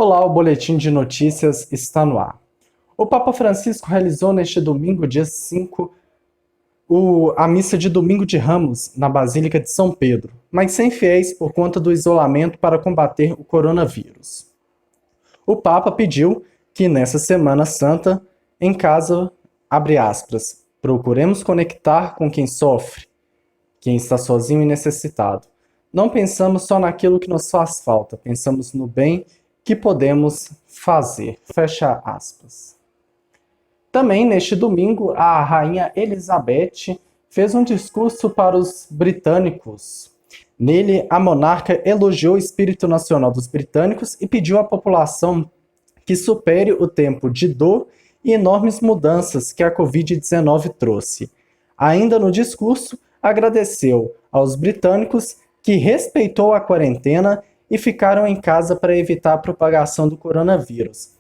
Olá, o Boletim de Notícias está no ar. O Papa Francisco realizou neste domingo, dia 5, a missa de Domingo de Ramos na Basílica de São Pedro, mas sem fiéis por conta do isolamento para combater o coronavírus. O Papa pediu que nessa Semana Santa, em casa, abre aspas, procuremos conectar com quem sofre, quem está sozinho e necessitado. Não pensamos só naquilo que nos faz falta, pensamos no bem que podemos fazer. Fecha aspas. Também neste domingo, a rainha Elizabeth fez um discurso para os britânicos. Nele, a monarca elogiou o espírito nacional dos britânicos e pediu à população que supere o tempo de dor e enormes mudanças que a Covid-19 trouxe. Ainda no discurso, agradeceu aos britânicos que respeitou a quarentena e ficaram em casa para evitar a propagação do coronavírus.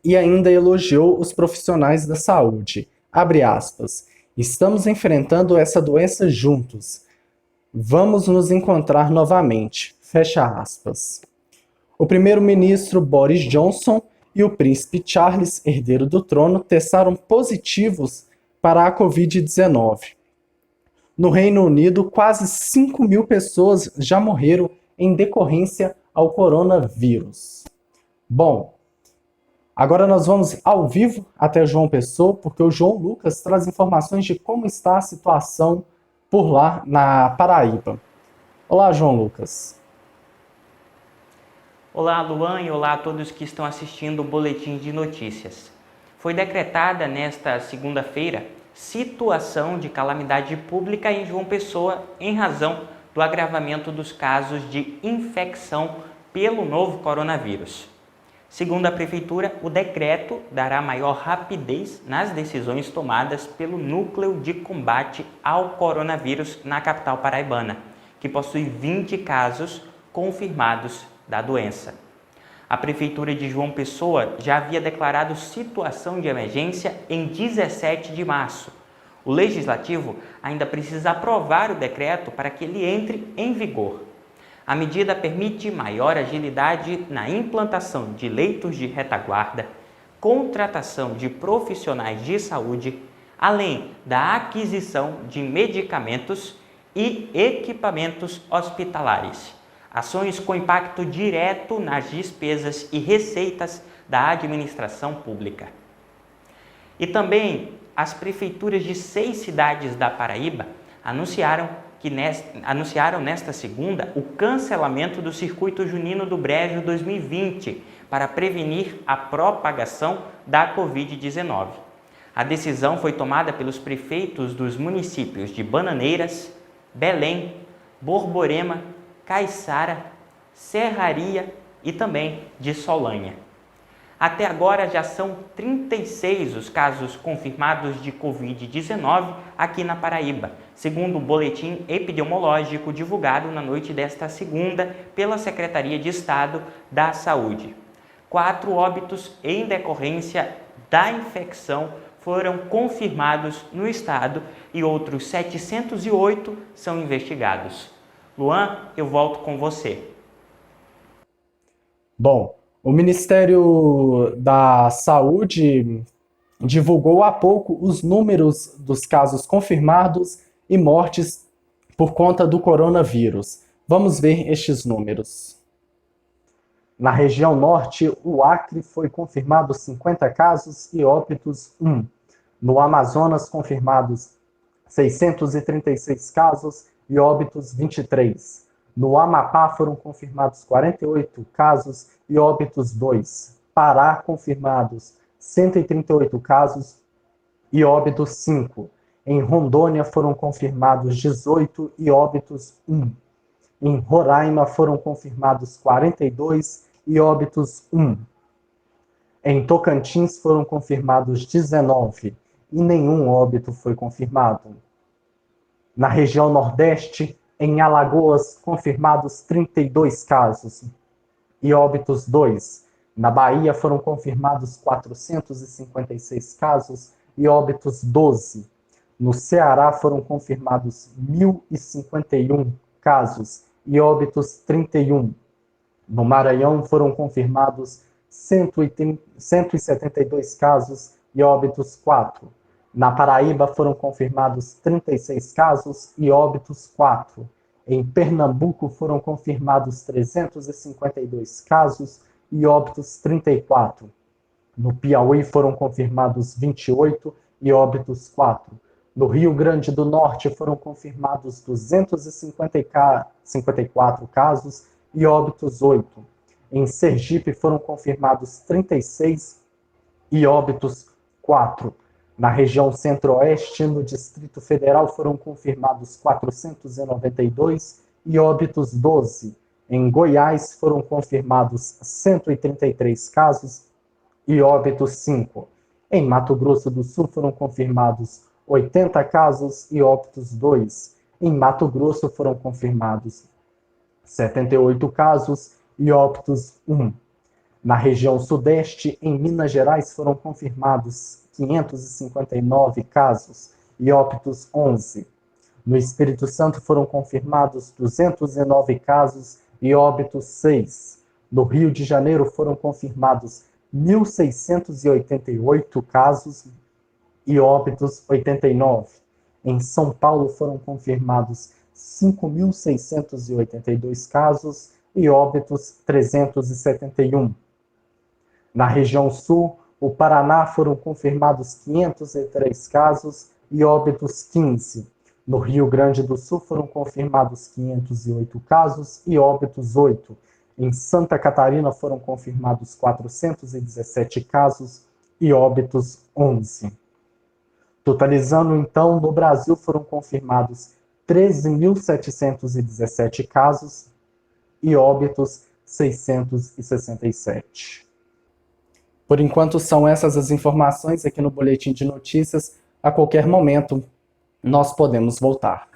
E ainda elogiou os profissionais da saúde. Abre aspas. Estamos enfrentando essa doença juntos. Vamos nos encontrar novamente. Fecha aspas. O primeiro-ministro Boris Johnson e o príncipe Charles, herdeiro do trono, testaram positivos para a Covid-19. No Reino Unido, quase 5.000 pessoas já morreram em decorrência ao coronavírus. Bom, agora nós vamos ao vivo até João Pessoa, porque o João Lucas traz informações de como está a situação por lá na Paraíba. Olá, João Lucas. Olá, Luan, e olá a todos que estão assistindo o Boletim de Notícias. Foi decretada nesta segunda-feira situação de calamidade pública em João Pessoa em razão do agravamento dos casos de infecção pelo novo coronavírus. Segundo a Prefeitura, o decreto dará maior rapidez nas decisões tomadas pelo Núcleo de Combate ao Coronavírus na capital paraibana, que possui 20 casos confirmados da doença. A Prefeitura de João Pessoa já havia declarado situação de emergência em 17 de março. O Legislativo ainda precisa aprovar o decreto para que ele entre em vigor. A medida permite maior agilidade na implantação de leitos de retaguarda, contratação de profissionais de saúde, além da aquisição de medicamentos e equipamentos hospitalares. Ações com impacto direto nas despesas e receitas da administração pública. E também as prefeituras de 6 cidades da Paraíba anunciaram nesta segunda o cancelamento do Circuito Junino do Brejo 2020 para prevenir a propagação da Covid-19. A decisão foi tomada pelos prefeitos dos municípios de Bananeiras, Belém, Borborema, Caiçara, Serraria e também de Solânea. Até agora já são 36 os casos confirmados de Covid-19 aqui na Paraíba, segundo o boletim epidemiológico divulgado na noite desta segunda pela Secretaria de Estado da Saúde. 4 óbitos em decorrência da infecção foram confirmados no estado e outros 708 são investigados. Luan, eu volto com você. Bom, o Ministério da Saúde divulgou há pouco os números dos casos confirmados e mortes por conta do coronavírus. Vamos ver estes números. Na região norte, o Acre foi confirmado 50 casos e óbitos 1. No Amazonas, confirmados 636 casos e óbitos 23. No Amapá foram confirmados 48 casos e óbitos 2. Pará, confirmados 138 casos e óbitos 5. Em Rondônia foram confirmados 18 e óbitos 1. Em Roraima foram confirmados 42 e óbitos 1. Em Tocantins foram confirmados 19 e nenhum óbito foi confirmado. Na região Nordeste, em Alagoas, confirmados 32 casos e óbitos 2. Na Bahia foram confirmados 456 casos e óbitos 12. No Ceará foram confirmados 1.051 casos e óbitos 31. No Maranhão foram confirmados 172 casos e óbitos 4. Na Paraíba foram confirmados 36 casos e óbitos 4. Em Pernambuco foram confirmados 352 casos e óbitos 34. No Piauí foram confirmados 28 e óbitos 4. No Rio Grande do Norte foram confirmados 254 casos e óbitos 8. Em Sergipe foram confirmados 36 e óbitos 4. Na região Centro-Oeste, no Distrito Federal, foram confirmados 492 e óbitos 12. Em Goiás foram confirmados 133 casos e óbitos 5. Em Mato Grosso do Sul foram confirmados 80 casos e óbitos 2. Em Mato Grosso foram confirmados 78 casos e óbitos 1. Na região Sudeste, em Minas Gerais, foram confirmados 559 casos e óbitos 11. No Espírito Santo foram confirmados 209 casos e óbitos 6. No Rio de Janeiro foram confirmados 1.688 casos e óbitos 89. Em São Paulo foram confirmados 5.682 casos e óbitos 371. Na região Sul, o Paraná foram confirmados 503 casos e óbitos 15. No Rio Grande do Sul foram confirmados 508 casos e óbitos 8. Em Santa Catarina foram confirmados 417 casos e óbitos 11. Totalizando, então, no Brasil foram confirmados 13.717 casos e óbitos 667. Por enquanto, são essas as informações aqui no Boletim de Notícias. A qualquer momento, nós podemos voltar.